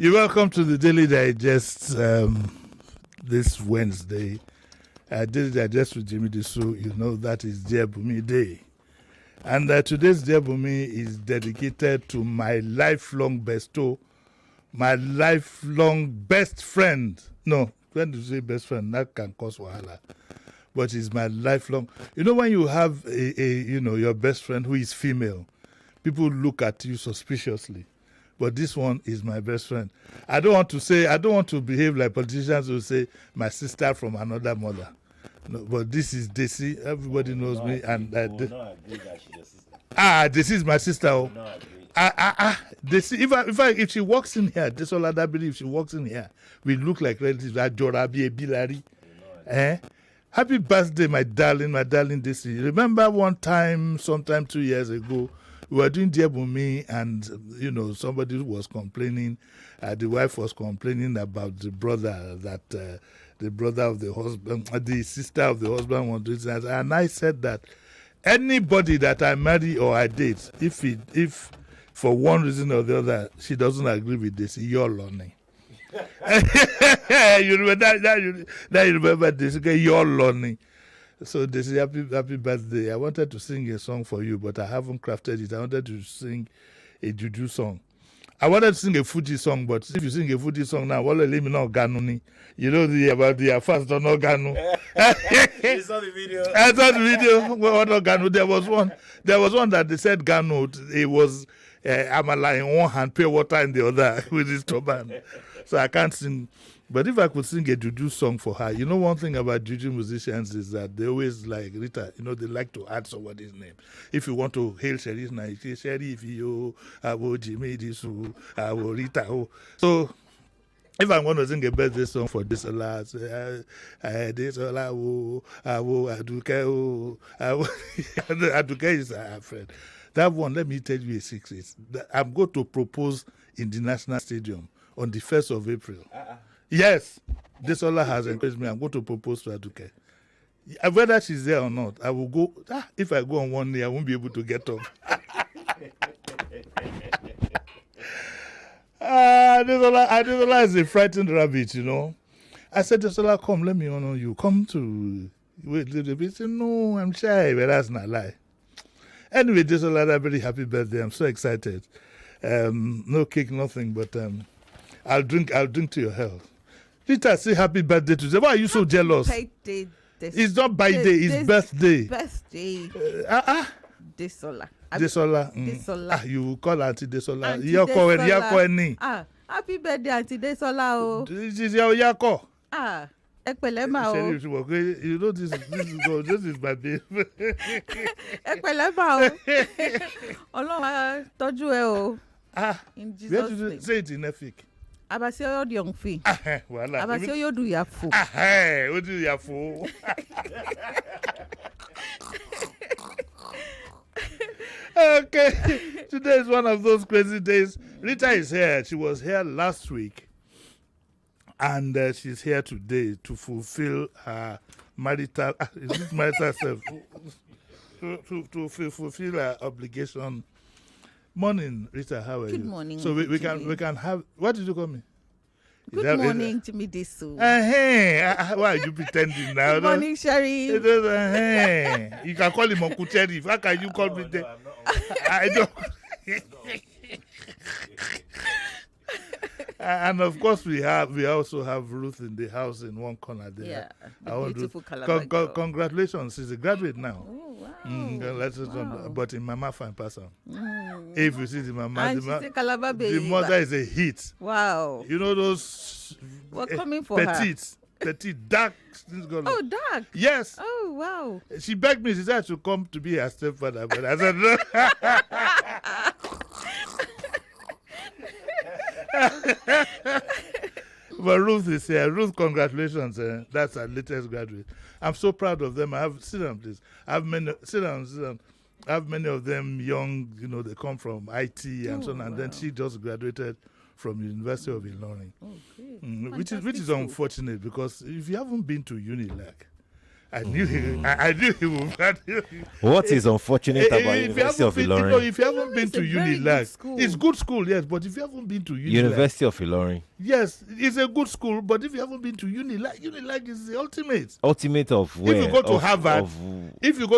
You're welcome to the Daily Digest this Wednesday. Daily Digest with Jimi Disu. You know that is Dear Bunmi Day. And today's Dear Bunmi is dedicated to my lifelong bestow, my lifelong best friend. No, when you say best friend, that can cause wahala. But it's my lifelong. You know, when you have your best friend who is female, people look at you suspiciously. But this one is my best friend. I don't want to behave like politicians who say my sister from another mother. No, but this is Disu. Everybody knows me. And this is my sister. If she walks in here, this all other believe if she walks in here, we look like relatives. Happy birthday, my darling Disu. Remember one time, sometime 2 years ago, we were doing Dear Bunmi, and somebody was complaining. The wife was complaining about the brother the brother of the husband, the sister of the husband was doing that. And I said that anybody that I marry or I date, if for one reason or the other she doesn't agree with this, you're learning. You remember this? Okay, you're learning. So this is happy birthday. I wanted to sing a song for you, but I haven't crafted it. I wanted to sing a juju song. I wanted to sing a Fuji song, but if you sing a Fuji song now, let me know Ganuni. You know about the first don't know Ganu. You saw the video. I saw the video. What Ganu? There was one that they said Ganu. It was Amala in one hand, pure water in the other with his turban. So I can't sing. But if I could sing a juju song for her, one thing about juju musicians is that they always like Rita, they like to add somebody's name. If you want to hail Sherry, now you say Sherry, if you, Jimi, Disu, Rita. So if I'm going to sing a birthday song for Disola, Disola, Aduke is our friend. That one, let me tell you a secret. I'm going to propose in the National Stadium on the 1st of April. Yes, Disola has encouraged me. I'm going to propose to Aduke. Whether she's there or not, I will go. If I go on one knee, I won't be able to get up. Disola is a frightened rabbit, I said, Disola, come, let me honor you. Come to wait a little bit. He said, no, I'm shy, but that's not a lie. Anyway, Disola, a very happy birthday. I'm so excited. No cake, nothing, but I'll drink to your health. Rita, say happy birthday to you. Why are you so jealous? Birthday. It's not birthday, it's birthday. Birthday. Disola. Disola. You call Auntie Disola. Disola. Happy birthday, Auntie Disola. This is your Yako. Ekpelema o. This is my baby. Ekpelema o. Ọlọ́run á tọ́jú ẹ o. In Jesus' name. Say it in Efik. Abasi oyo di onfi. Voilà. Abasi oyo du yafu. Odu yafu. Okay. Today is one of those crazy days. Rita is here. She was here last week. And she's here today to fulfill her marital self. to fulfill her obligation. Morning, Rita. How are you? Good morning. So we can have. What did you call me? Good morning, Jimi Disu. Why are you pretending now? Good morning, Sherry. You can call him Uncle Cherry. How can you call me? I don't. And of course, we also have Ruth in the house in one corner there. Yeah, beautiful Calabar. Congratulations, she's a graduate now. Oh, wow. But in Mama fine person. If you see the Mama, and she's a Calabar baby. The mother is a hit. Wow. You know those we're coming for petite, dark. Oh, dark. Yes. Oh, wow. She begged me. She said to come to be her stepfather, but I said no. But Ruth is here. Ruth, congratulations. That's our latest graduate. I'm so proud of them. Sit down, please. I have many of them young, they come from IT and so on. And then she just graduated from University of Ilorin. Oh, great. Which is unfortunate, because if you haven't been to uni, I knew he would. What is unfortunate about University of Ilorin? If you haven't been to Unilag, it's good school, yes. But if you haven't been to Unilag, University of Ilorin, yes, it's a good school. But if you haven't been to Unilag is the ultimate. Ultimate of where? If you go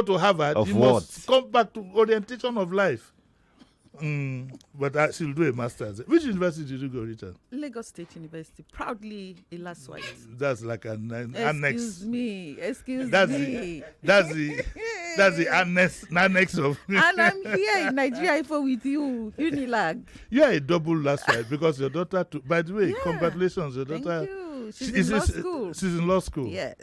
to Harvard, you must come back to orientation of life. But she'll do a master's. Which university did you go, Richard? Lagos State University, proudly a last white. That's like an annex. Excuse me. That's the annex of. And I'm here in Nigeria for with you, Unilag. You are a double last white because your daughter. By the way, congratulations, your daughter. Thank you. She's in law school. She's in law school. Yes.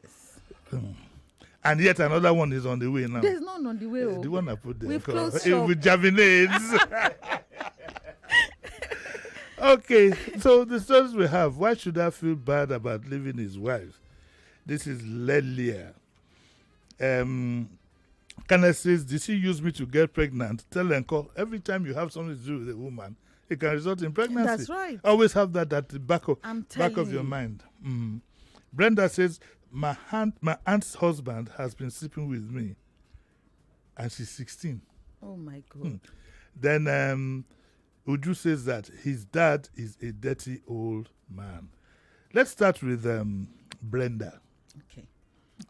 And yet another one is on the way now. There's none on the way. The one I put there. We've closed shop. With Javinades. Okay, so the stories we have. Why should I feel bad about leaving his wife? This is Leila. Kenneth says, did she use me to get pregnant? Tell Enko, every time you have something to do with a woman, it can result in pregnancy. That's right. Always have that at the back of your mind. Brenda says, my aunt's husband has been sleeping with me, and she's 16. Oh my God. Then Uju says that his dad is a dirty old man. Let's start with Brenda. Okay.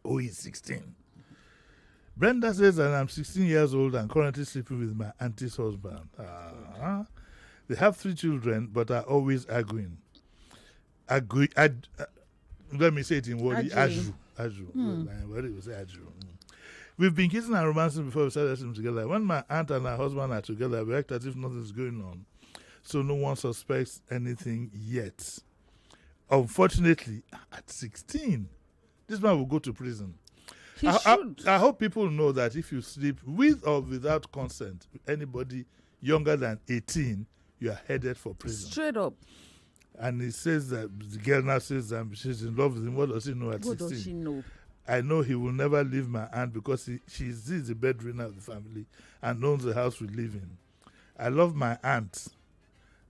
Oh, he's 16. Brenda says that I'm 16 years old and currently sleeping with my auntie's husband. They have 3 children, but are always arguing. Let me say it in Wadi. Aju. What do you say? Aju. We've been kissing and romancing before we started them together. When my aunt and her husband are together, we act as if nothing's going on. So no one suspects anything yet. Unfortunately, at 16, this man will go to prison. He should. I hope people know that if you sleep with or without consent with anybody younger than 18, you are headed for prison. Straight up. And he says that the girl now says she's in love with him. What does she know at 16? What does she know? I know he will never leave my aunt because she's the breadwinner of the family and owns the house we live in. I love my aunt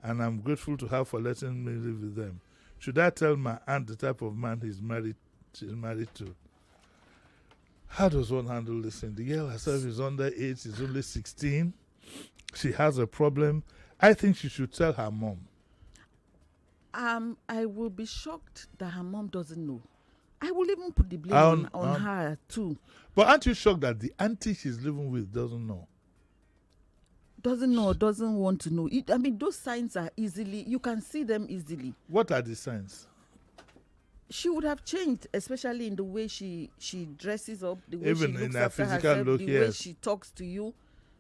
and I'm grateful to her for letting me live with them. Should I tell my aunt the type of man she's married to? How does one handle this thing? The girl herself is underage, she's only 16. She has a problem. I think she should tell her mom. I will be shocked that her mom doesn't know. I will even put the blame on her too. But aren't you shocked that the auntie she's living with doesn't know? Doesn't know, doesn't want to know. I mean, those signs are you can see them easily. What are the signs? She would have changed, especially in the way she dresses up, the way even she looks in her after physical herself, look, the yes. way she talks to you.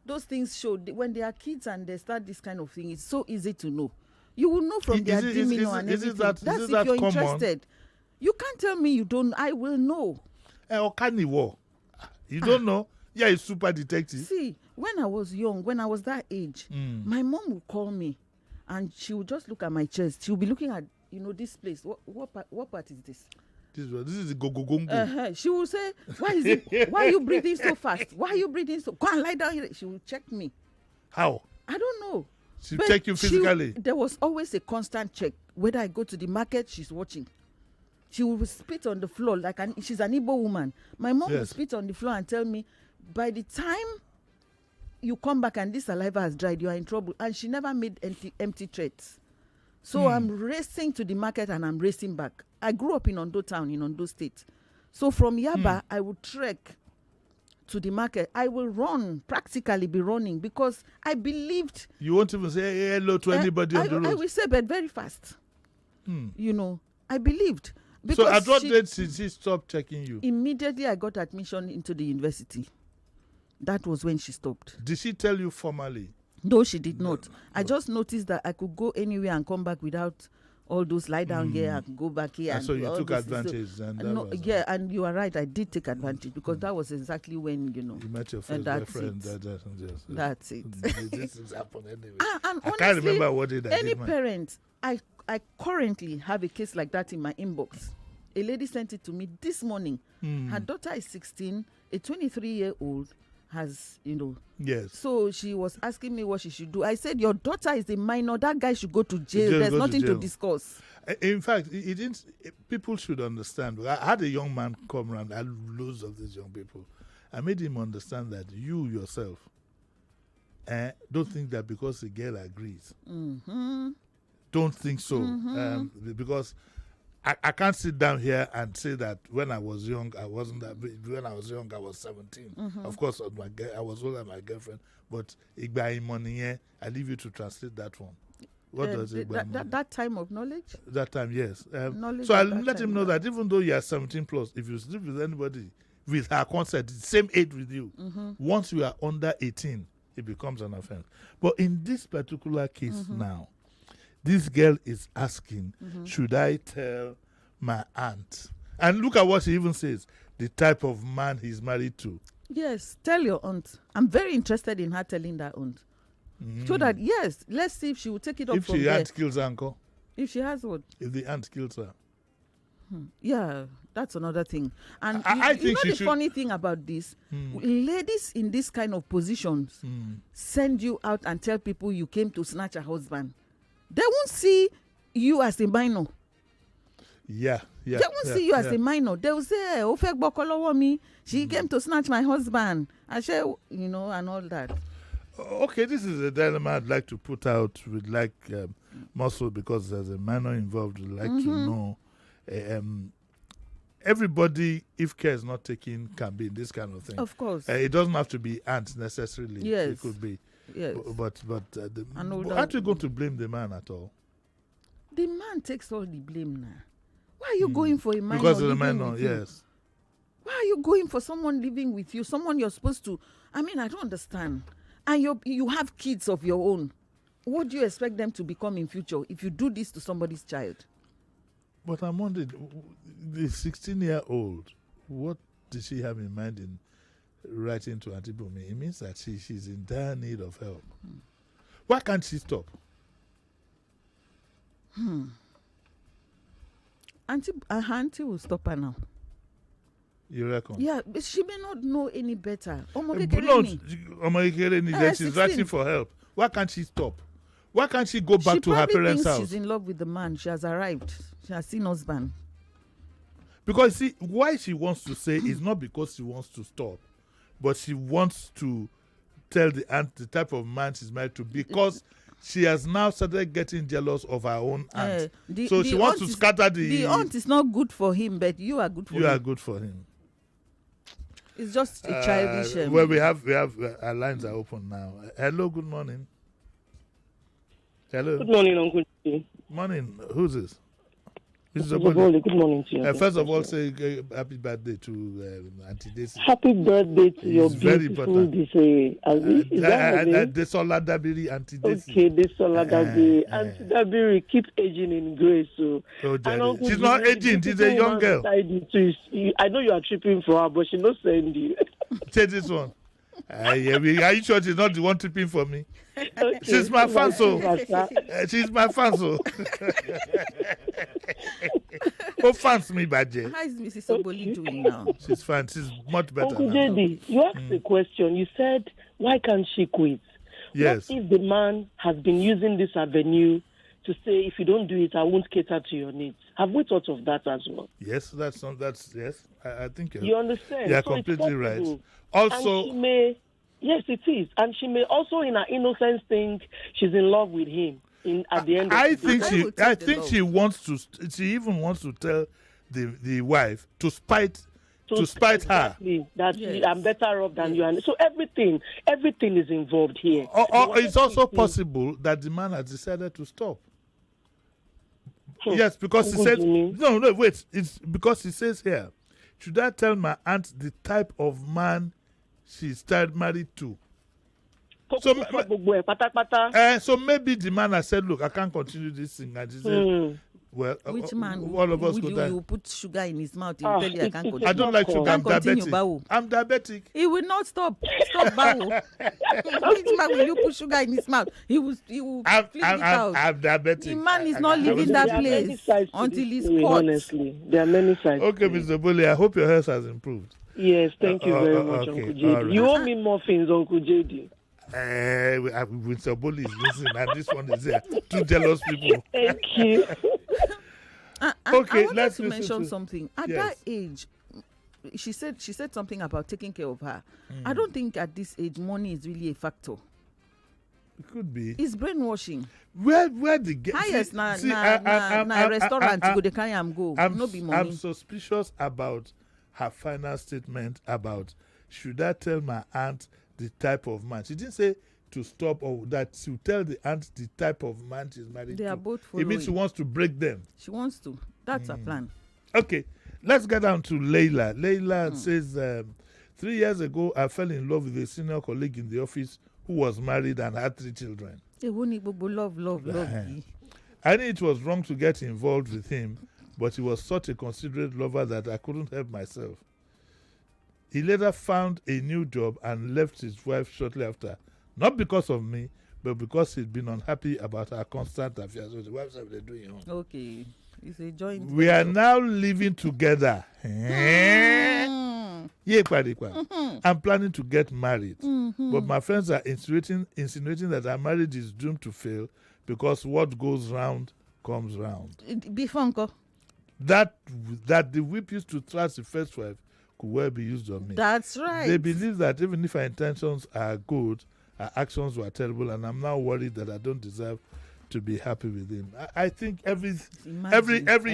Those things show when they are kids and they start this kind of thing. It's so easy to know. You will know from their demeanor and everything. That's if you're interested. You can't tell me you don't. I will know. You don't know? Yeah, it's super detective. See, when I was young, when I was that age, my mom would call me and she would just look at my chest. She would be looking at, this place. What part is this? This is the go-go-gongo. She would say, why are you breathing so fast? Why are you breathing so? Go and lie down here. She would check me. How? I don't know. She check you physically? There was always a constant check. Whether I go to the market, she's watching. She would spit on the floor she's an Igbo woman. My mom would spit on the floor and tell me, by the time you come back and this saliva has dried, you are in trouble. And she never made empty threats. So I'm racing to the market and I'm racing back. I grew up in Ondo town, in Ondo state. So from Yaba, I would trek to the market. I will practically be running because I believed. You won't even say hello to anybody on the road? I will say, but very fast. I believed. So at what date did she stop checking you? Immediately I got admission into the university. That was when she stopped. Did she tell you formally? No, she did not. I just noticed that I could go anywhere and come back without all those lie down here and go back here. And so you took advantage. And you are right. I did take advantage because that was exactly when, you met your first boyfriend. That's it. This has happened anyway. And I can't remember what it any parent, I currently have a case like that in my inbox. A lady sent it to me this morning. Her daughter is 16, a 23-year-old has, Yes. So she was asking me what she should do. I said, your daughter is a minor. That guy should go to jail. There's nothing to discuss. In fact, it didn't. People should understand. I had a young man come around. I had loads of these young people. I made him understand that you yourself don't think that because a girl agrees. Mm-hmm. Don't think so. Mm-hmm. Because I can't sit down here and say that when I was young, I wasn't that. When I was young, I was 17. Mm-hmm. Of course, I was older than my girlfriend. But Igba money, I leave you to translate that one. What does it mean? That time of knowledge? That time, yes. Knowledge so I'll that let time, him know that even though you are 17 plus, if you sleep with anybody with her consent, the same age with you, once you are under 18, it becomes an offense. But in this particular case now, this girl is asking, should I tell my aunt? And look at what she even says, the type of man he's married to. Yes, tell your aunt. I'm very interested in her telling that aunt. So that, yes, let's see if she will take it up from there. If she aunt kills her uncle? If she has what? If the aunt kills her. Yeah, that's another thing. And I think the funny thing about this, ladies in this kind of positions send you out and tell people you came to snatch a husband. They won't see you as a minor. Yeah. They won't see you as a minor. They will say, Ofek Bokolowo me, she came to snatch my husband. I say, and all that. Okay, this is a dilemma I'd like to put out with Muscle, because there's a minor involved. We'd like to know. Everybody, if care is not taken, can be in this kind of thing. Of course. It doesn't have to be aunt necessarily. Yes. It could be. Yes. But aren't you going to blame the man at all? The man takes all the blame now. Why are you going for a minor? Because of the minor, yes. Why are you going for someone living with you? Someone you're supposed to... I don't understand. And you have kids of your own. What do you expect them to become in future if you do this to somebody's child? But I'm wondering, the 16-year-old, what did she have in mind in writing to Auntie Bunmi? It means that she's in dire need of help. Why can't she stop? Auntie will stop her now. You reckon? Yeah, but she may not know any better. She's writing for help. Why can't she stop? Why can't she go back to her parents' house? She's in love with the man. She has arrived. She has seen husband. Because see, why she wants to say is not because she wants to stop, but she wants to tell the aunt the type of man she's married to, because she has now started getting jealous of her own aunt. So she wants to scatter the aunt is not good for him, but you are good for him. You are good for him. It's just a childish. Well, we have our lines are open now. Hello, good morning. Hello. Good morning, Uncle G. Morning. Who's this? Good morning to you. First of all, say happy birthday to Auntie Disu. Happy birthday to your beautiful Disu. Desola Dabiri, Auntie Disu. Okay, Desola Dabiri. Auntie Dabiri, keep aging in grace. She's not aging, she's a young girl. I know you are tripping for her, but she's not saying you. Say this one. Are you sure she's not the one tripping for me? Okay. She's my fan, so. She's my fan, so. Who fans me, Baje? How is Mrs. Oboli doing now? She's fine. She's much better Uncle now. JD, you asked a question. You said, why can't she quit? Yes. What if the man has been using this avenue to say, if you don't do it, I won't cater to your needs? Have we thought of that as well? Yes, yes. I think you understand. You're completely right. Also, yes, it is, and she may also, in her innocence, think she's in love with him. At the end, I think she wants to. She even wants to tell the wife to spite her. That I'm better off than you. And so everything is involved here. Or it's also possible that the man has decided to stop. Yes, because he said no. Wait, it's because he says here, should I tell my aunt the type of man she started married to? So maybe the man has said, look, I can't continue this thing. And she said, well, which man all of us will put sugar in his mouth? Tell you I can't continue. I don't like sugar. I'm diabetic. I'm diabetic. He will not stop. Stop, Bao. Which man will you put sugar in his mouth? He will flip it out. I'm diabetic. The man is not leaving that place until he's caught. Honestly, there are many sides. Okay, Mr. Bully, I hope your health has improved. Yes, thank you very much, okay, Uncle JD. right. You owe me muffins, Uncle JD. With somebody is listening, and this one is there. Two jealous people. Thank you. Okay, I wanted let's to listen mention to- something. At Yes. that age, she said something about taking care of her. I don't think at this age money is really a factor. It could be. It's brainwashing. Where the Highest na restaurant go dey carry am go. No be money. I'm suspicious about her final statement about should I tell my aunt the type of man. She didn't say to stop or that she will tell the aunt the type of man she's married They to. are both It means she following. wants to break them. She wants to. That's her plan. Okay, let's get down to Leila. Leila says, 3 years ago, I fell in love with a senior colleague in the office who was married and had 3 children. Love. I knew it was wrong to get involved with him, but he was such a considerate lover that I couldn't help myself. He later found a new job and left his wife shortly after, not because of me, but because he'd been unhappy about our constant affairs. So the wives have been doing home. Okay. It's a joint. We are now living together. I'm planning to get married, but my friends are insinuating that our marriage is doomed to fail because what goes round comes round. Before uncle. That the whip used to thrash the first wife could well be used on me. That's right. They believe that even if our intentions are good, our actions were terrible, and I'm now worried that I don't deserve to be happy with him. I think every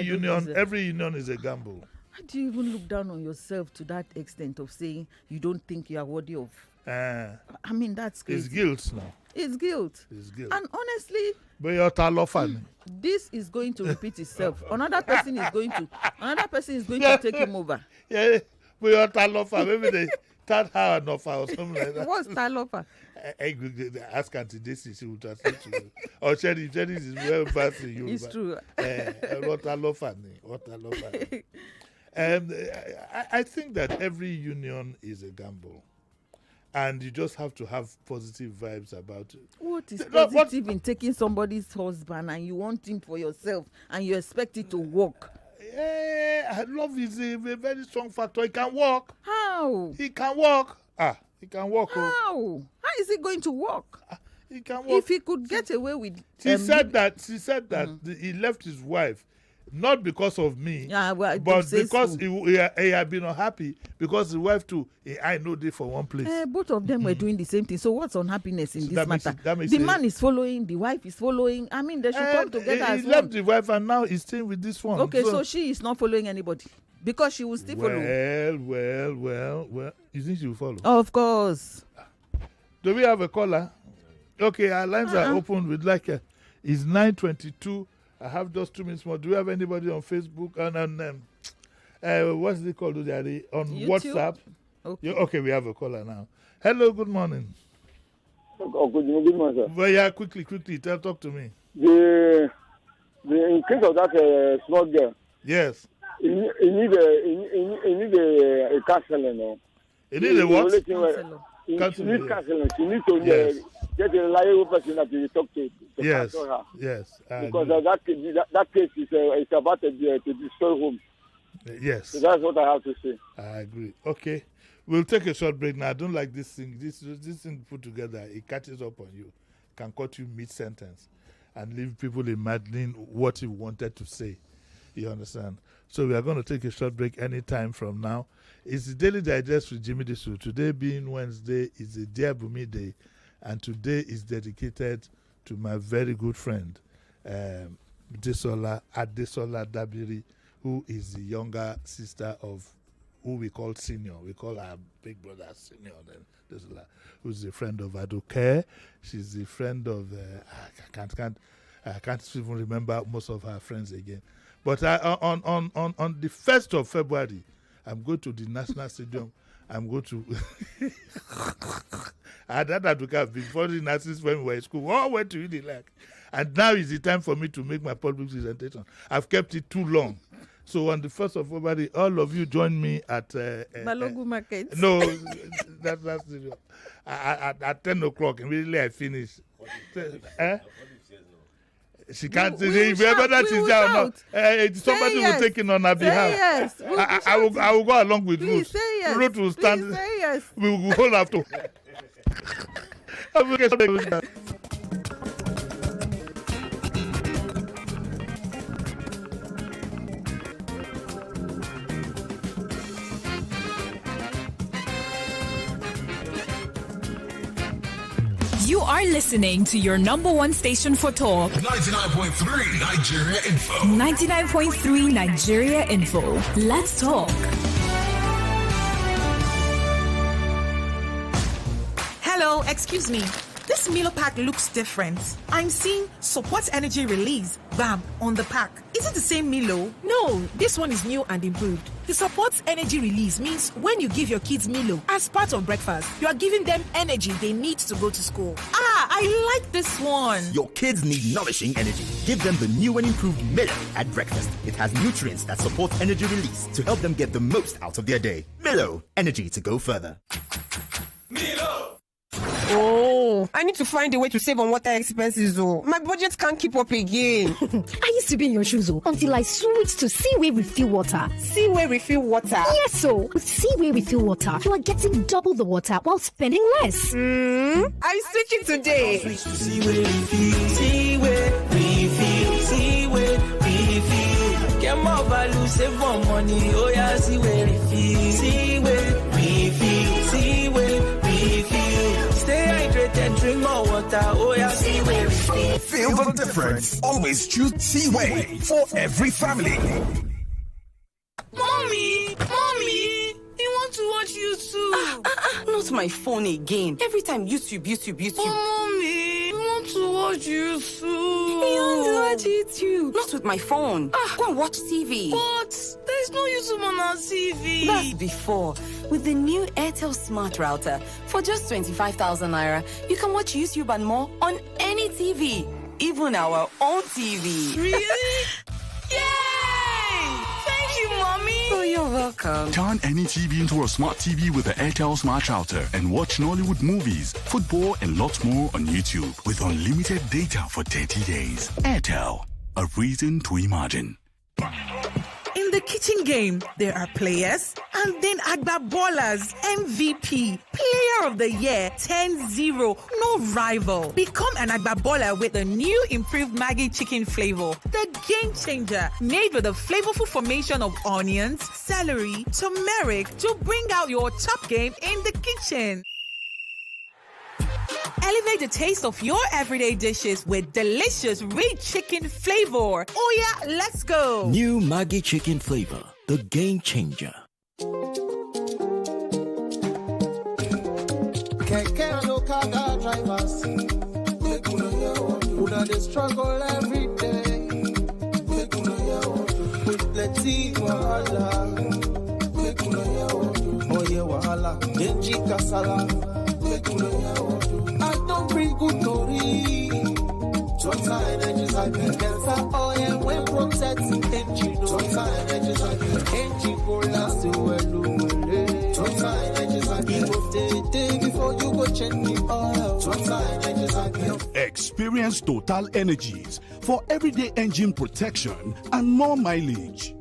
union is a gamble. How do you even look down on yourself to that extent of saying you don't think you are worthy of? I mean, that's crazy. It's guilt now. It's guilt. It's guilt. And honestly, But you're talofan. this is going to repeat itself. Another person is going to take him over. Yeah, but you're talofan. Maybe they start her an offer or something like that. What's Talofa? Ask Auntie Daisy, she will translate to you. Or Cherry is well versed in Yoruba. It's true. What talofan. I think that every union is a gamble. And you just have to have positive vibes about it. What is positive in taking somebody's husband and you want him for yourself and you expect it to work? Love is a very strong factor. He can work. How? He can work. He can work. How? How is it going to work? He can work. If he could get away with... She said that he left his wife not because of me, but because he had been unhappy because the wife too. I know they for one place. Both of them were doing the same thing. So what's unhappiness in this matter? The man is following, the wife is following. I mean, they should come together as one. He one. left the wife and now he's staying with this one. Okay, so she is not following anybody because she will still follow. Well. You think she will follow? Of course. Do we have a caller? Okay, our lines are open. We'd like it's 9:22. I have just 2 minutes more. Do we have anybody on Facebook and what's it called? On YouTube? WhatsApp? Okay, we have a caller now. Hello, good morning. Good morning, sir. Well, yeah, quickly, talk to me. The in case of that small girl. Yes. You need a counseling, no? You need a what? She needs counseling. She needs to get a reliable person that you talk to. Yes. Because that case is about to destroy homes. Yes. So that's what I have to say. I agree. Okay. We'll take a short break now. I don't like this thing. This thing put together, it catches up on you. Can cut you mid-sentence and leave people imagining what he wanted to say. You understand? So we are going to take a short break anytime from now. It's the Daily Digest with Jimi Disu. Today being Wednesday is a Dear Bunmi Day. And today is dedicated to my very good friend, Adesola Dabiri, who is the younger sister of who we call Senior. We call our big brother Senior. Then Adesola, who's a friend of Aduke. She's a friend of I can't even remember most of her friends again. But on the 1st of February, I'm going to the National Stadium. I'm going to. I had that to have before the Nazis when we were in school. We all went to Unilag. And now is the time for me to make my public presentation. I've kept it too long. So on the 1st of February, all of you join me at Balogu Market. No, that's at 10 o'clock. Immediately I finish. She can't. Whether that is there or not, somebody will take it on her behalf. Yes. I will go along with Ruth. Say yes. Ruth will stand. Please say yes. We will hold up to. You are listening to your number one station for talk. 99.3 Nigeria Info. 99.3 Nigeria Info. Let's talk. Hello, excuse me. This Milo pack looks different. I'm seeing support energy release, BAM, on the pack. Is it the same Milo? No, this one is new and improved. The support energy release means when you give your kids Milo as part of breakfast, you are giving them energy they need to go to school. I like this one. Your kids need nourishing energy. Give them the new and improved Milo at breakfast. It has nutrients that support energy release to help them get the most out of their day. Milo, energy to go further. Milo! Oh, I need to find a way to save on water expenses. My budget can't keep up again. I used to be in your shoes until I switched to Seaway Refill Water. Seaway Refill Water? Yes, so with Seaway Refill Water, you are getting double the water while spending less. I'm switching today. Switch to Seaway Refill. Seaway Refill. Seaway Refill. Get more value, save more money. Oh yeah, Seaway Refill. Seaway Refill. Seaway Refill. Stay hydrated, drink more water. Oh yeah, Seaway Refill. Feel the difference. Always choose Seaway for every family. Mommy, you want to watch YouTube? Not my phone again. Every time YouTube. Oh, Mommy, you want to watch YouTube? You want to watch YouTube? Not with my phone. Go and watch TV. But there's no YouTube on our TV. That's before. With the new Airtel Smart Router, for just 25,000 naira, you can watch YouTube and more on any TV, even our own TV. Really? Yay! Thank you, Mommy. Oh, you're welcome. Turn any TV into a smart TV with the Airtel Smart Router and watch Nollywood movies, football, and lots more on YouTube with unlimited data for 30 days. Airtel, a reason to imagine. In the kitchen game, there are players and then Agba Ballers, MVP, Player of the Year, 10-0, no rival. Become an Agba Baller with the new improved Maggi chicken flavor, the game changer, made with a flavorful formation of onions, celery, turmeric to bring out your top game in the kitchen. Elevate the taste of your everyday dishes with delicious rich chicken flavor. Oh yeah, let's go. New Maggi chicken flavor, the game changer. Keke local drivers, they struggle every day. With plenty wahala, oye wahala, denji kasala. I don't bring good story. Total energies I can get oil when protecting engine. Total energies I can engine go last well. Total energies I can go day before you go check the oil. Total energies I can. Experience Total Energies for everyday engine protection and more mileage.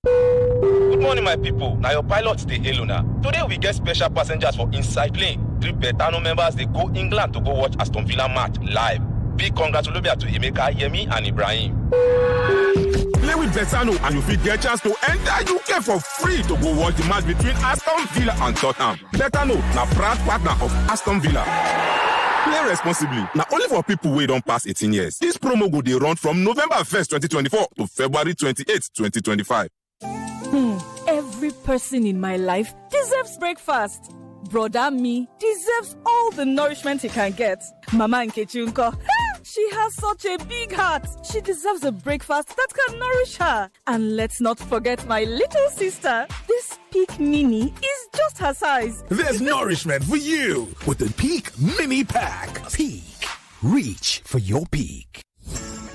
Good morning, my people. Now your pilot the Eluna. Today we get special passengers for inside plane. 3 Betano members they go England to go watch Aston Villa match live. Big congratulations to Emeka, Yemi, and Ibrahim. Play with Betano and you will get a chance to enter UK for free to go watch the match between Aston Villa and Tottenham. Betano, now proud partner of Aston Villa. Play responsibly. Now only for people who don't pass 18 years. This promo go they run from November 1st, 2024 to February 28th, 2025. Every person in my life deserves breakfast. Brother me deserves all the nourishment he can get. Mama Nkechi Unko, she has such a big heart. She deserves a breakfast that can nourish her. And let's not forget my little sister. This Peak Mini is just her size. There's nourishment for you with the Peak Mini Pack. Peak. Reach for your peak.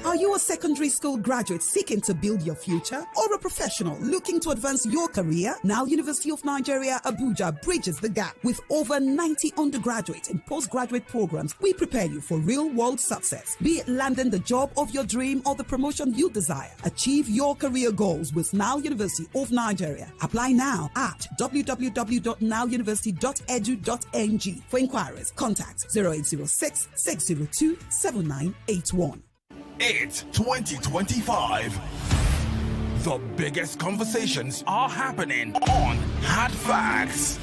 Are you a secondary school graduate seeking to build your future, or a professional looking to advance your career? Now University of Nigeria, Abuja bridges the gap. With over 90 undergraduate and postgraduate programs, we prepare you for real-world success. Be it landing the job of your dream or the promotion you desire. Achieve your career goals with Now University of Nigeria. Apply now at www.nowuniversity.edu.ng. For inquiries, contact 0806 602 7981. It's 2025. The biggest conversations are happening on Hard Facts.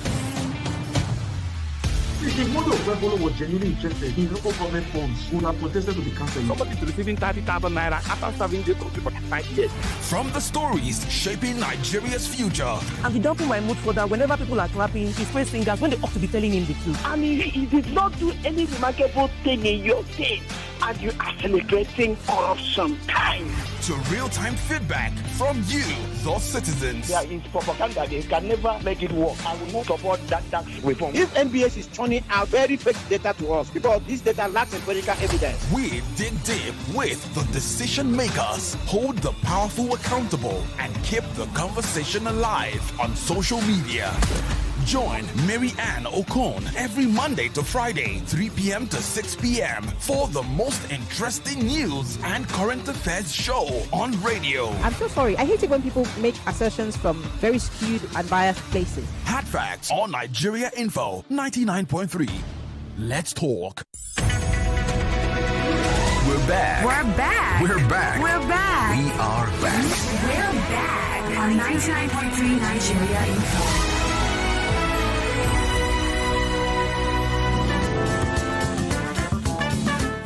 If the model of Rebolo was genuinely interested in local government funds, would have protested to be cancelled. Somebody is receiving 30,000 naira after serving the country for 5 years. From the stories shaping Nigeria's future. And we don't put my mood further whenever people are clapping, he's praise fingers when they ought to be telling him the truth. I mean, he did not do any remarkable thing in your state, and you are celebrating corruption time. To real-time feedback from you, the citizens. There is propaganda. They can never make it work. I will not support that tax reform. If NBS is turning out very fake data to us, because this data lacks empirical evidence. We dig deep with the decision makers, hold the powerful accountable, and keep the conversation alive on social media. Join Mary Ann Okon every Monday to Friday, 3 p.m. to 6 p.m. for the most interesting news and current affairs show on radio. I'm so sorry. I hate it when people make assertions from very skewed and biased places. Hard Facts on Nigeria Info 99.3. Let's talk. We're back. We're back. We're back. We're back. We are back. We're back on 99.3 Nigeria Info.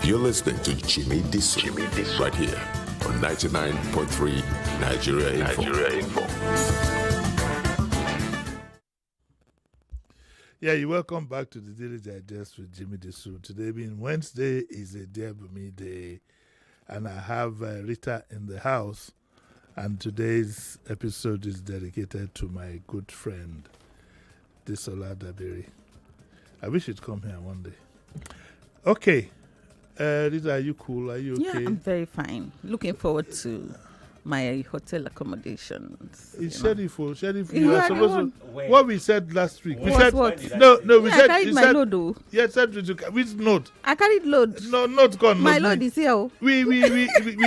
You're listening to Jimi Disu, right here on 99.3 Nigeria Info. Yeah, you're welcome back to the Daily Digest with Jimi Disu. Today being Wednesday is a Dear Bunmi Day, and I have Rita in the house, and today's episode is dedicated to my good friend, Disola Dabiri. I wish you'd come here one day. Okay. Rita, are you cool? Are you okay? Yeah, I'm very fine. Looking forward to my hotel accommodations. It's Sheriff. You are supposed to. What we said last week. We said what? No. We said. I carried my load. Though. Yeah, said which note? I carried load. No, not gone. My load is here. We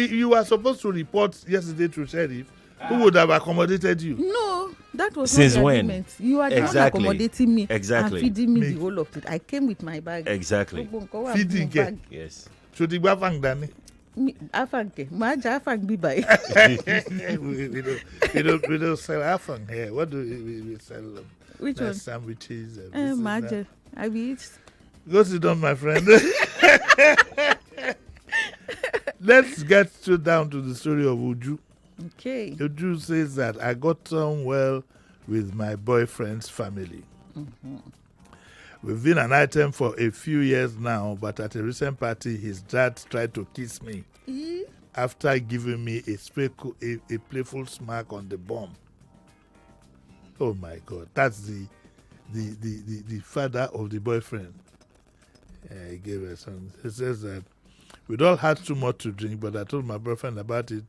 you were supposed to report yesterday to Sheriff, who would have accommodated you. No, that was since not the when? agreement. You are not accommodating me. Exactly. And feeding me the whole of it. I came with my bag. Exactly. Feeding bag. Yes. Should you have Dani? Afanke. Maja afang be by. We don't sell afang here. What do we sell? Which one? Sandwiches. Maja. I will eat. Go sit down, my friend. Let's get straight down to the story of Uju. Okay. Uju says that I got on well with my boyfriend's family. Mm-hmm. We've been an item for a few years now, but at a recent party, his dad tried to kiss me after giving me a playful smack on the bum. Oh my God, that's the father of the boyfriend. He gave her some. He says that we'd all had too much to drink, but I told my boyfriend about it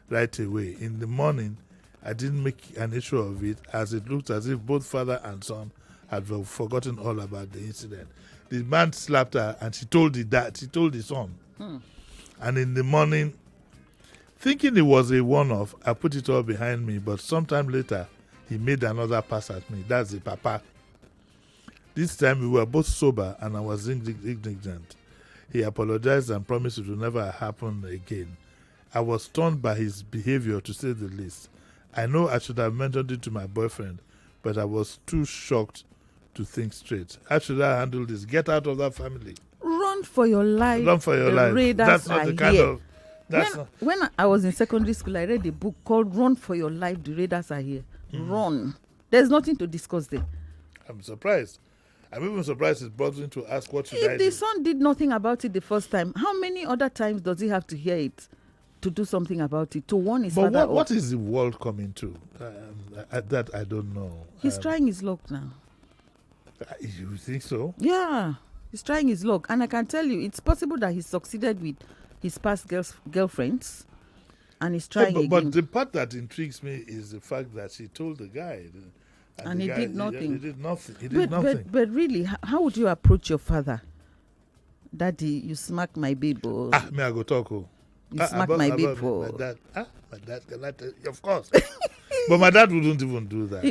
right away. In the morning, I didn't make an issue of it, as it looked as if both father and son had forgotten all about the incident. The man slapped her and she told the son. And in the morning, thinking it was a one-off, I put it all behind me, but sometime later, he made another pass at me. That's the papa. This time we were both sober and I was indignant. He apologized and promised it would never happen again. I was stunned by his behavior, to say the least. I know I should have mentioned it to my boyfriend, but I was too shocked to think straight. How should I handle this? Get out of that family. Run for your life. Run for your life. Raiders That's not the kind here. of... When I was in secondary school, I read a book called Run for Your Life, The Raiders Are Here. Run. There's nothing to discuss there. I'm surprised. I'm even surprised his brother to ask what should I do. If the son did nothing about it the first time, how many other times does he have to hear it to do something about it? To warn his father. But what is the world coming to? That I don't know. He's trying his luck now. You think so? Yeah. He's trying his luck. And I can tell you, it's possible that he succeeded with his past girlfriends, and he's trying again. But the part that intrigues me is the fact that she told the guy, and he did nothing. He did nothing. But really, how would you approach your father? Daddy, you smack my baby. Me I go talk. You smack my baby. My dad. My dad cannot tell you, of course. But my dad wouldn't even do that.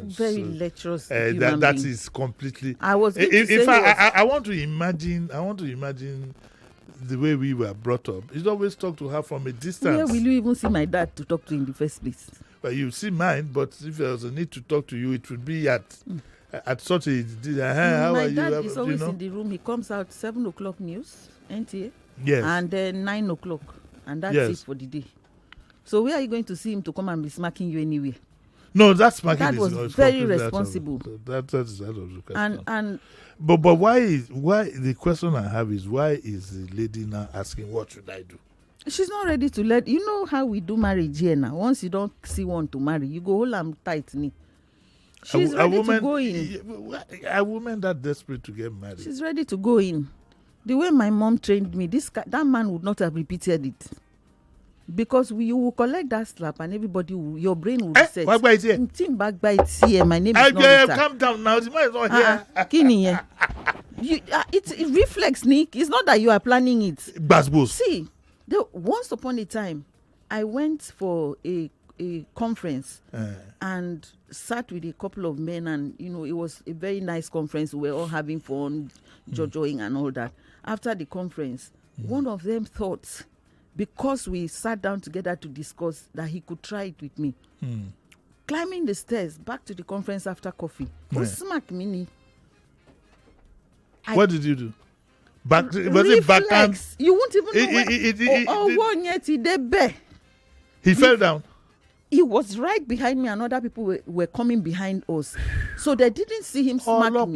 Very lecherous. That is completely. I was. I want to imagine. The way we were brought up. He'd always talk to her from a distance. Where will you even see my dad to talk to in the first place? Well, you see mine, but if there was a need to talk to you, it would be at such a. How my are dad you? is always in the room. He comes out 7:00 news, NTA. Yes. And then 9:00, and that's it for the day. So where are you going to see him to come and be smacking you anywhere? No, that's smacking. That was very responsible. That's out of the question. And but why the question I have is, why is the lady now asking what should I do? She's not ready to let you know how we do marriage here now. Once you don't see one to marry, you go hold them tight knee. She's ready to go in. A woman that desperate to get married. She's ready to go in. The way my mom trained me, that man would not have repeated it. Because you will collect that slap and everybody your brain will reset. Back by here. Back by here. My name is not calm down now. The man is not here. Kini, it reflects, Nick. It's not that you are planning it. Basbos. See, once upon a time, I went for a conference and sat with a couple of men, and it was a very nice conference. We were all having fun, jojoing and all that. After the conference, one of them thought, because we sat down together to discuss, that he could try it with me. Climbing the stairs back to the conference after coffee. Smack me. What did you do? Was it backhand? You won't even know. He fell down. He was right behind me, and other people were coming behind us. So they didn't see him smack me.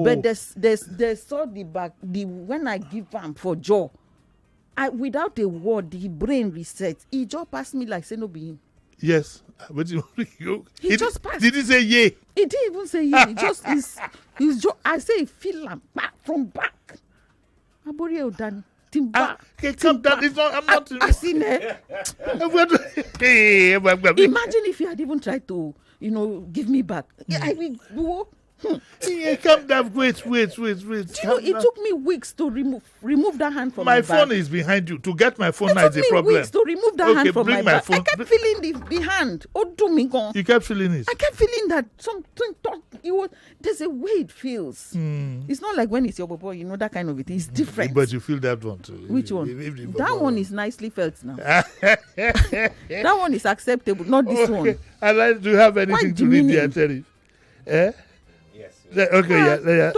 But they saw the back. When I give him for jaw, without a word, the brain reset. He just passed me like say no be him. Yes. But he just passed. Did he say yay? He didn't even say yay. He just I say feel him back from back. Aboriel done. Timba. Come down. I'm not. I seen it. Imagine if you had even tried to, give me back. I will go. Come down. Wait. It took me weeks to remove that hand from my back. My phone is behind you. To get my phone now is a problem. It took me weeks to remove that hand from my back. Phone. I kept feeling the hand. You kept feeling it? I kept feeling that something. There's a way it feels. It's not like when it's your boy, that kind of it. It's different. But you feel that one too. Which one? That one is nicely felt now. That one is acceptable, not this one. And do you have anything to read there, Terry? Okay,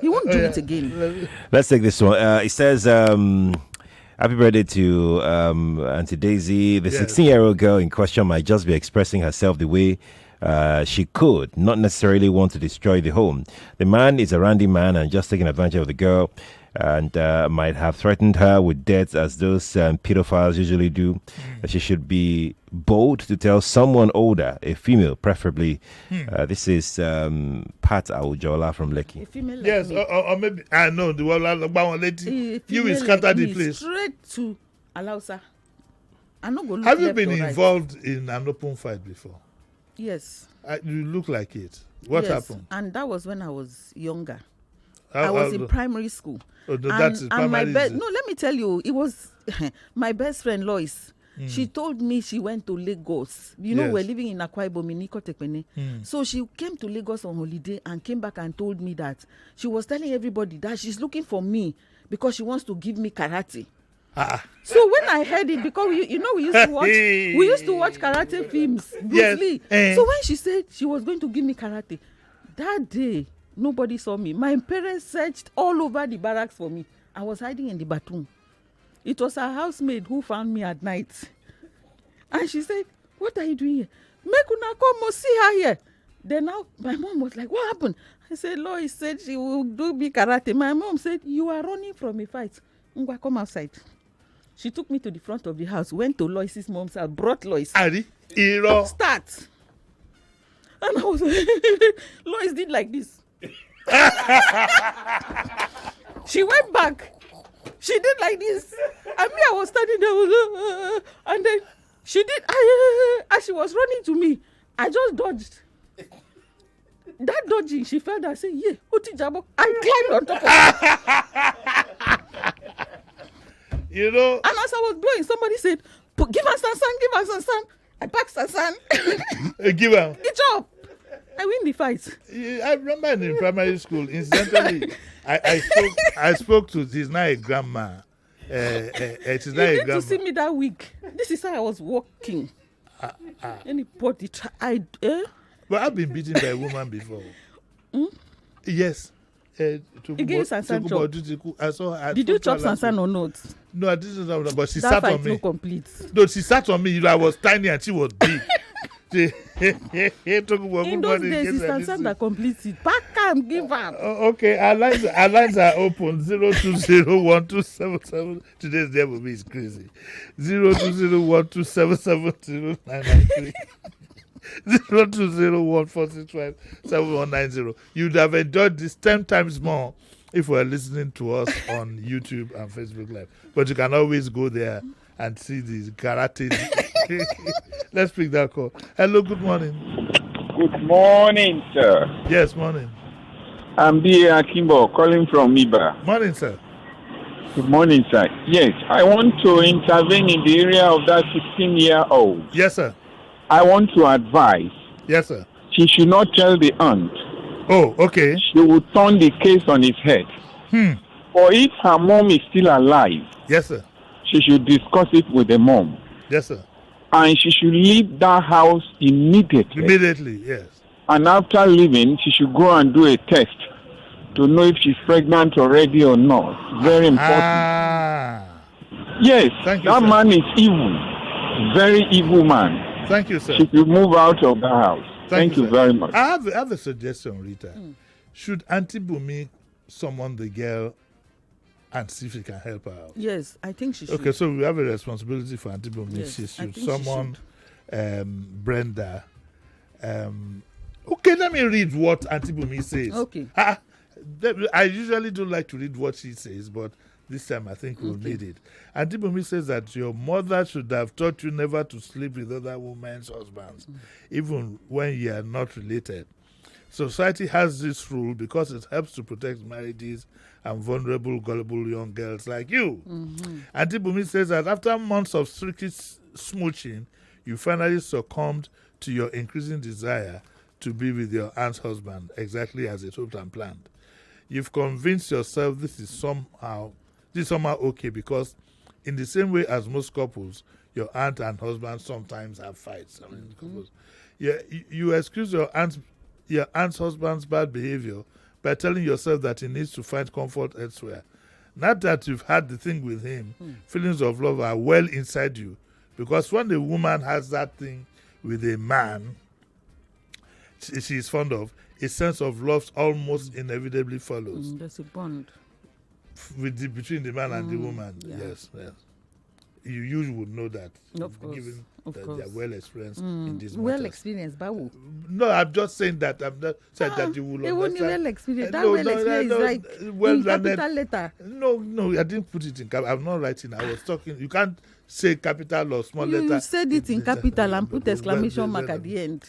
he won't do it again. Let's take this one. It says, happy birthday to Auntie Daisy. The 16-year-old girl in question might just be expressing herself the way she could, not necessarily want to destroy the home. The man is a randy man and just taking advantage of the girl, and might have threatened her with death, as those pedophiles usually do. She should be bold to tell someone older, a female preferably. This is Pat Aujola from Lekki. Yes, or maybe I know the one lady. You will scatter the place. Straight to Alausa. Have you been involved in an open fight before? Yes. You look like it. What happened? And that was when I was younger. I was in primary school. That's primary. No, let me tell you, it was my best friend Lois. She told me she went to Lagos. We're living in Akwa Ibom in Ikotekpene. So she came to Lagos on holiday and came back and told me that she was telling everybody that she's looking for me because she wants to give me karate. So when I heard it, because we used to watch karate films, Bruce Lee. So when she said she was going to give me karate, that day nobody saw me. My parents searched all over the barracks for me. I was hiding in the bathroom. It was her housemaid who found me at night. And she said, "What are you doing here? Make una come see her here." Then now my mom was like, "What happened?" I said, "Lois said she will do me karate." My mom said, "You are running from a fight. Ngwa, come outside." She took me to the front of the house, went to Lois's mom's house, brought Lois. Start. And I was Lois did like this. She went back. She did like this. And me, I was standing there. And then she did. As she was running to me, I just dodged. That dodging, she fell down and said, yeah, Uti Jabo. I climbed on top of her. You know. And as I was blowing, somebody said, give us some sun. I packed some sun. Give her. Good job. I win the fight. I remember in primary school, incidentally, I spoke to, she's now a grandma. She's now a grandma. To see me that week. This is how I was walking. Anybody try? But I've been beaten by a woman before. Yes. I saw her. Did you chop sansan or not? No, I didn't. But she that sat on me. Complete. No, she sat on me. I was tiny and she was big. In those days, it's sansan that completes it. Back and give up. Okay, our lines are open. 0201277. Today's day will be crazy. 02012770993. 02014657190. You'd have enjoyed this 10 times more if you were listening to us on YouTube and Facebook Live. But you can always go there and see these karate. Let's pick that call. Hello, good morning. Good morning, sir. Yes, morning. I'm B.A. Akimbo calling from Iba. Morning, sir. Good morning, sir. Yes, I want to intervene in the area of that 16-year-old. Yes, sir. I want to advise. Yes, sir. She should not tell the aunt. Oh, okay. She will turn the case on its head. Or if her mom is still alive. Yes, sir. She should discuss it with the mom. Yes, sir. And she should leave that house immediately. Immediately, yes. And after leaving, she should go and do a test to know if she's pregnant already or not. Very important. Yes, thank you, that sir. man is evil. Very evil man. Thank you, sir. She should move out of the house. Thank you sir. very much. I have a suggestion, Rita. Should Auntie Bunmi summon the girl and see if she can help her out? Yes, I think she should. Okay, so we have a responsibility for Auntie Bunmi. Yes, She I should think summon Brenda. Okay, let me read what Auntie Bunmi says. Okay. I usually don't like to read what she says, but this time I think we'll need it. Auntie Bunmi says that your mother should have taught you never to sleep with other women's husbands, even when you are not related. Society has this rule because it helps to protect marriages and vulnerable, gullible young girls like you. Auntie Bunmi says that after months of strictly smooching, you finally succumbed to your increasing desire to be with your aunt's husband, exactly as it hoped and planned. You've convinced yourself this is somehow okay because in the same way as most couples, your aunt and husband sometimes have fights. You excuse your aunt's husband's bad behavior by telling yourself that he needs to find comfort elsewhere. Not that you've had the thing with him, feelings of love are well inside you, because when a woman has that thing with a man she is fond of, a sense of love almost inevitably follows. There's a bond between the man and the woman. Yeah. Yes. You would know that. Of course. Given of that course. they are well experienced in this matter. Well experienced, Bawu. No, I'm just saying that. I'm not saying that you will understand. Well experienced. That experienced is like in capital letter. No, I didn't put it in capital. I'm not writing. I was talking. You can't say capital or small letter. You said it in capital and put exclamation mark at the end.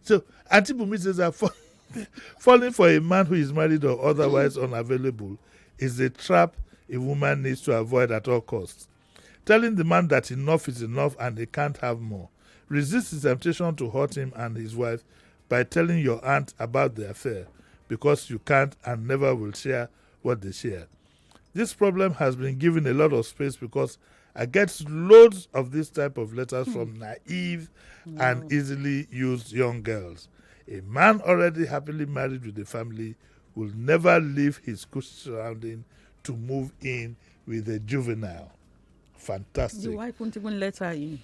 So, Auntie Bunmi says that falling for a man who is married or otherwise unavailable is a trap a woman needs to avoid at all costs. Telling the man that enough is enough and he can't have more. Resist the temptation to hurt him and his wife by telling your aunt about the affair, because you can't and never will share what they share. This problem has been given a lot of space because I get loads of this type of letters from naive and easily used young girls. A man already happily married with a family will never leave his cushy surrounding to move in with a juvenile. Fantastic. The wife won't even let her in.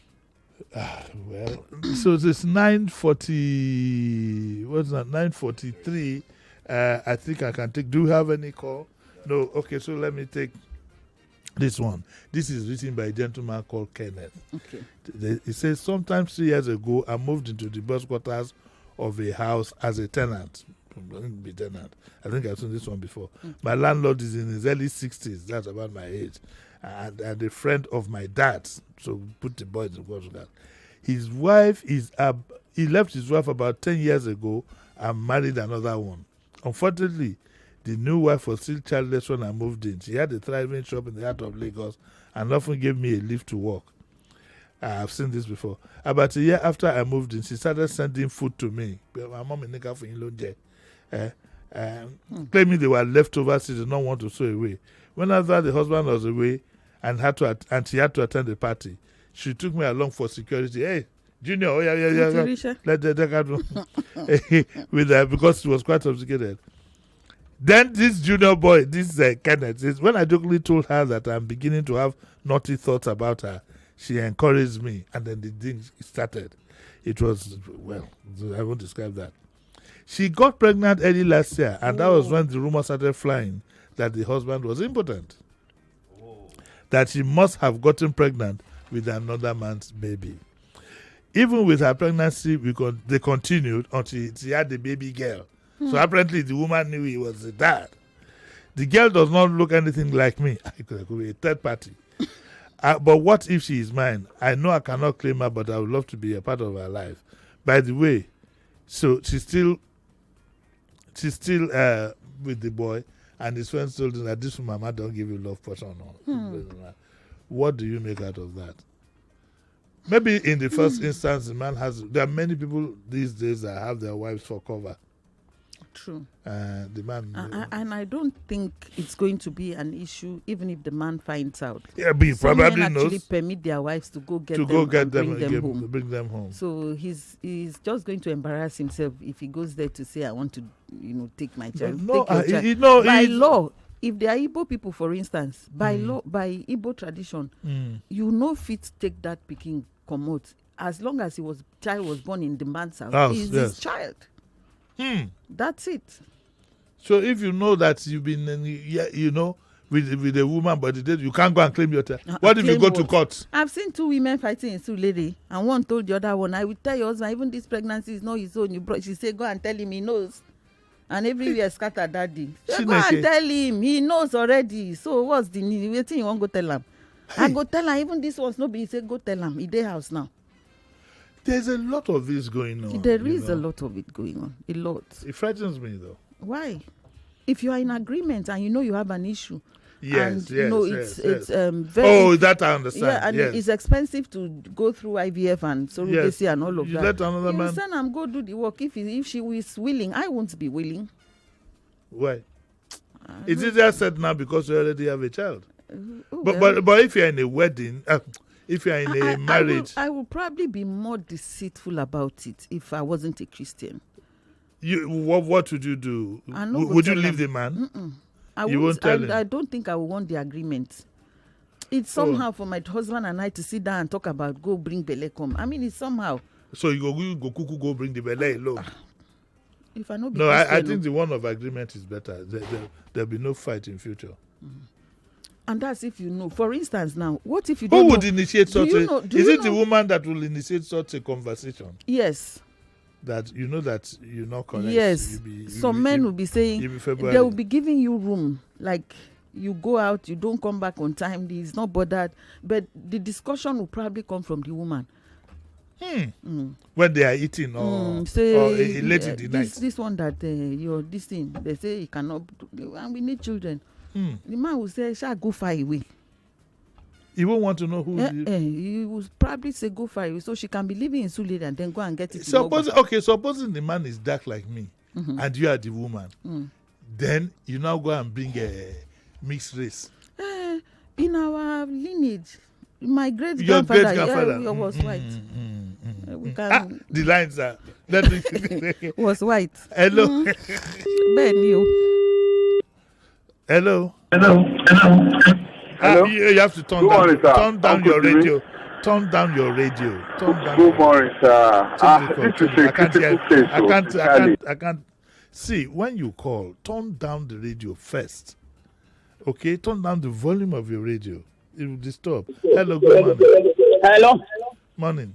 Well, so it's 9:40. What's that? 9:43. I think I can take. Do you have any call? No. Okay. So let me take this one. This is written by a gentleman called Kenneth. Okay. It says, sometime 3 years ago, I moved into the bus quarters of a house as a tenant. be tenant. I think I've seen this one before. My landlord is in his early 60s. That's about my age. And a friend of my dad's. So put the boys in Portugal. His wife is he left his wife about 10 years ago and married another one. Unfortunately, the new wife was still childless when I moved in. She had a thriving shop in the heart of Lagos and often gave me a lift to work. I've seen this before. About a year after I moved in, she started sending food to me. My mom in Nika for Ilonje. Claiming they were leftovers she did not want to throw away. Whenever the husband was away and she had to attend the party, she took me along for security. Hey, Junior, oh yeah. Let the with her because she was quite sophisticated. Then this junior boy, this Kenneth, when I jokingly told her that I'm beginning to have naughty thoughts about her, she encouraged me, and then the thing started. It was, well, I won't describe that. She got pregnant early last year, and that was when the rumor started flying that the husband was impotent. That she must have gotten pregnant with another man's baby. Even with her pregnancy, they continued until she had the baby girl. So apparently the woman knew he was the dad. The girl does not look anything like me. It could be a third party. But what if she is mine? I know I cannot claim her, but I would love to be a part of her life. By the way, so she's still with the boy, and his friends told him that this mama don't give you love portion. What do you make out of that? Maybe in the first instance, the man there are many people these days that have their wives for cover. True. The man, and I don't think it's going to be an issue, even if the man finds out. Yeah, but he probably men knows. Actually permit their wives to go get bring them home. So he's just going to embarrass himself if he goes there to say, "I want to, take my child." By law, if they are Igbo people, for instance, by law, by Igbo tradition, fit take that picking commode as long as child was born in the man's house. Is his child. That's it. So if you know that you've been, with a woman, but you can't go and claim your child. What if you go to court? I've seen two women fighting in Sulere, and one told the other one, "I will tell your husband, even this pregnancy is not his own." She said, "Go and tell him he knows." And everywhere scattered that day. Go and tell him he knows already. So what's the need? Waiting, you won't go tell him. I go tell him. Even this one's not. He said, "Go tell him. He dey house now." There's a lot of this going on. There is a lot of it going on. A lot. It frightens me, though. Why? If you are in agreement and you have an issue, it's very. That I understand. Yeah, and it's expensive to go through IVF and surrogacy and all of that. Let another man. You send him go do the work. If she is willing, I won't be willing. Why? Is it just said now because you already have a child? But if you're in a wedding. If you are in a marriage, I will probably be more deceitful about it if I wasn't a Christian. What would you do? Would you leave the man? You won't tell him. I don't think I will want the agreement. It's somehow for my husband and I to sit down and talk about go bring Bele come. I mean, it's somehow. So you go bring the Bele alone. If I know. No, I think the one of agreement is better. There'll be no fight in future. And that's if you know. For instance, now, what if you don't know? Who would initiate such a... Is it the woman that will initiate such a conversation? Yes. That you know that you're not correct. Yes. Some men will be saying, they will be giving you room. Like, you go out, you don't come back on time, he's not bothered. But the discussion will probably come from the woman. When they are eating or late in the night. This one that, this thing, they say he cannot... And we need children. The man will say, "Shall go far away." He won't want to know who. He will probably say, "Go far away," so she can be living in Sulere and then go and get it. Supposing the man is dark like me, and you are the woman, then you now go and bring a mixed race. In our lineage, my great grandfather was white. The lines are was white. Hello, Hello. You have to turn down your radio. Turn down your radio. Good morning, sir. This is a critical case. I can't. See, when you call, turn down the radio first. Okay? Turn down the volume of your radio. It will disturb. Hello, good morning. Hello. Morning.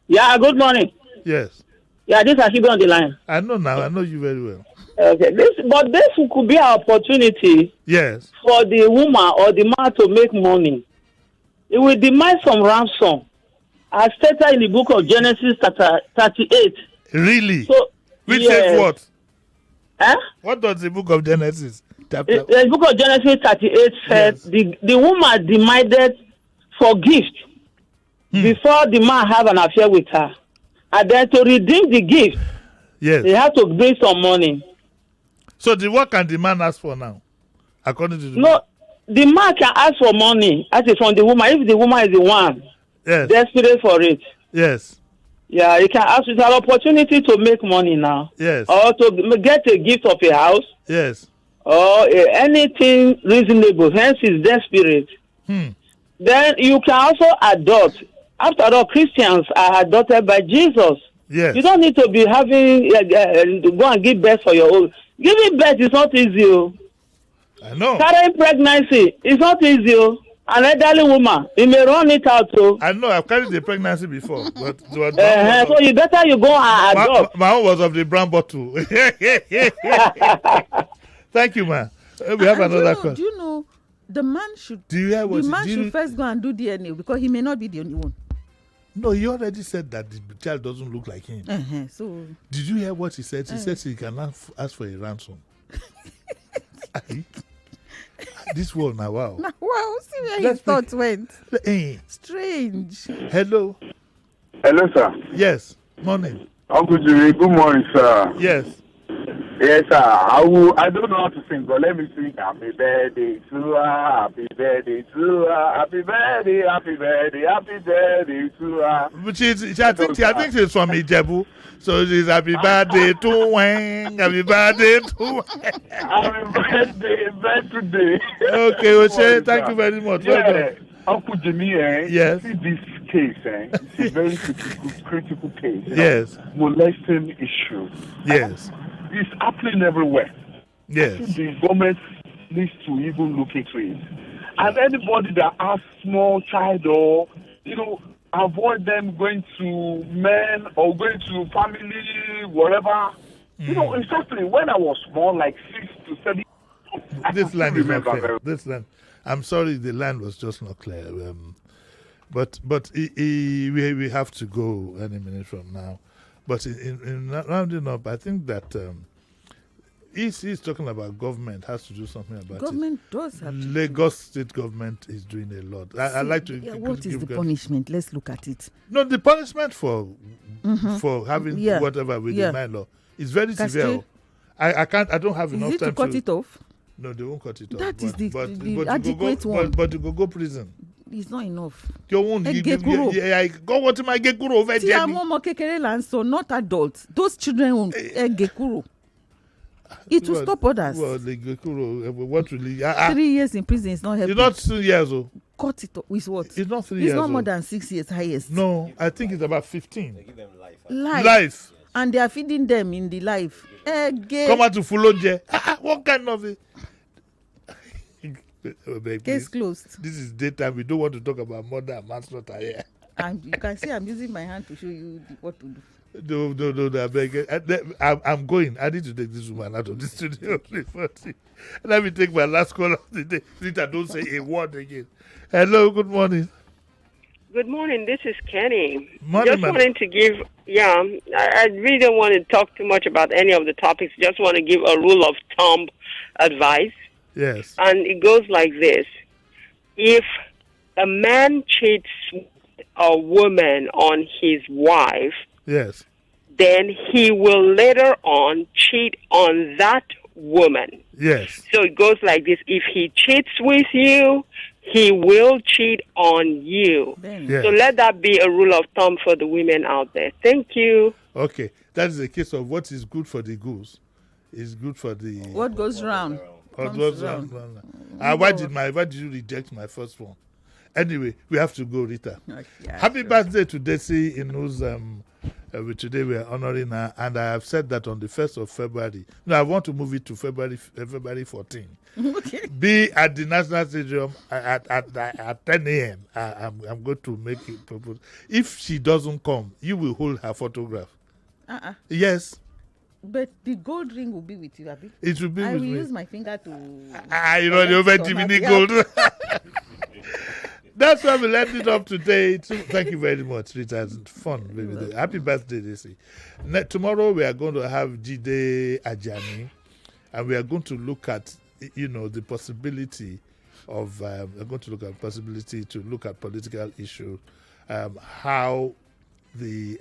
Yeah, good morning. Yes. Yeah, this is Akibe on the line. I know now. I know you very well. Okay, this could be an opportunity. Yes. For the woman or the man to make money. It will demand some ransom, as stated in the book of Genesis 38. Really? So, which yes. says what? Huh? What does the book of Genesis? The book of Genesis 38 said the woman demanded for gift before the man have an affair with her. And then to redeem the gift, they have to bring some money. So what can the man ask for now? According to the No, the man can ask for money from the woman if the woman is the one desperate for it. Yes. Yeah, you can ask. It's an opportunity to make money now. Yes. Or to get a gift of a house. Yes. Or anything reasonable. Hence, is desperate. Then you can also adopt. After all, Christians are adopted by Jesus. Yes. You don't need to be having to go and give birth for your own. Giving birth is not easy. I know. Carrying pregnancy is not easy. An elderly woman, you may run it out. I know. I've carried the pregnancy before, but so you better you go and adopt. My own was of the brown bottle. Thank you, man. We have another question. Do you know the man should? Do you hear what? The man should first go and do DNA because he may not be the only one. No, he already said that the child doesn't look like him. So did you hear what he said? He said he can ask for a ransom. This one now, wow. Wow, see where his thoughts went. Strange. Hello. Hello, sir. Yes. Morning. Uncle Jimmy, good morning, sir. Yes. Yes, sir. I don't know how to sing, but let me sing happy birthday to her, happy birthday to her, happy birthday, happy birthday, happy birthday to her. But I think she's from Ijebu. So she's happy birthday to Wang, happy birthday to Wang. Happy birthday. Okay, Uche, thank you very much. Yeah. Uncle Jimmy, yes. See this case, it's a very critical case. Yes. Molesting issue. Yes. It's happening everywhere. Yes. The government needs to even look into it. And anybody that has small child or, avoid them going to men or going to family, whatever. Exactly when I was small, like 6 to 7. This land is not clear. This land. I'm sorry, the land was just not clear. But we have to go any minute from now. But in rounding up, I think that he's talking about government has to do something about government it. Does have to. Lagos state government is doing a lot. I like to. What is the punishment? Let's look at it. No, the punishment for having whatever with the man law is very severe. I can't. I don't have enough time to cut it off. No, they won't cut it off. That is the adequate one. But you go prison. It's not enough. Go what to my gekuro over there. So not adults. Those children won't gekuro. It will stop others. Well, the gekuro, what really? 3 years in prison is not helping. It's not 2 years old. Cut it with what? It's not 3 years. It's not more than 6 years highest. No, I think it's about 15. They give them life. And they are feeding them in the life. Come out to Fulonje. What kind of it? Case closed. This is daytime. We don't want to talk about murder and manslaughter here. And you can see I'm using my hand to show you what to do. No, I beg. I'm going. I need to take this woman out of the studio. Let me take my last call of the day. Rita, don't say a word again. Hello, good morning. Good morning. This is Kenny. Morning, just wanting to give, I really don't want to talk too much about any of the topics. Just want to give a rule of thumb advice. Yes. And it goes like this. If a man cheats a woman on his wife, yes, then he will later on cheat on that woman. Yes. So it goes like this. If he cheats with you, he will cheat on you. Yes. So let that be a rule of thumb for the women out there. Thank you. Okay. That is a case of what is good for the goose is good for the... What goes round? What goes round. Why did you reject my first one? Anyway, we have to go, Rita. Happy birthday to Desi, in whose today we are honoring her, and I have said that on the 1st of February. No, I want to move it to February 14. Okay. Be at the National Stadium at 10 a.m. I'm going to make it propose. If she doesn't come, you will hold her photograph. Yes. But the gold ring will be with you, Abi. It will be with me. I will use my finger to... you know, the over Jiminy gold. That's why we left it up today. Thank you very much. It was fun. Baby. Happy birthday, Daisy. Tomorrow we are going to have Jide Ajani, and we are going to look at, the possibility of, we're going to look at possibility to look at political issue, how the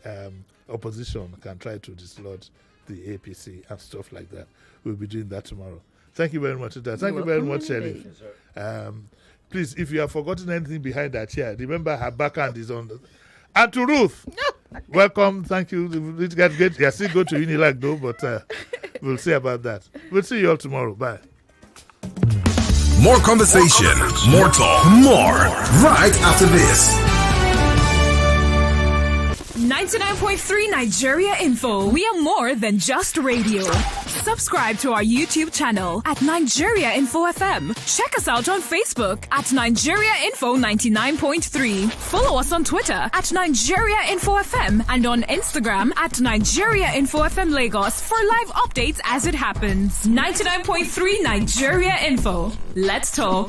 opposition can try to dislodge the APC and stuff like that. We'll be doing that tomorrow. Thank you very much. Thank you very much, Sheriff. Please, if you have forgotten anything behind that chair, remember her backhand is on. And to Ruth, welcome. Thank you. You still go to Unilag though, but we'll see about that. We'll see you all tomorrow. Bye. More conversation, more talk, more right after this. 99.3 Nigeria Info. We are more than just radio. Subscribe to our YouTube channel at Nigeria Info FM. Check us out on Facebook at Nigeria Info 99.3. Follow us on Twitter at Nigeria Info FM and on Instagram at Nigeria Info FM Lagos for live updates as it happens. 99.3 Nigeria Info. Let's talk.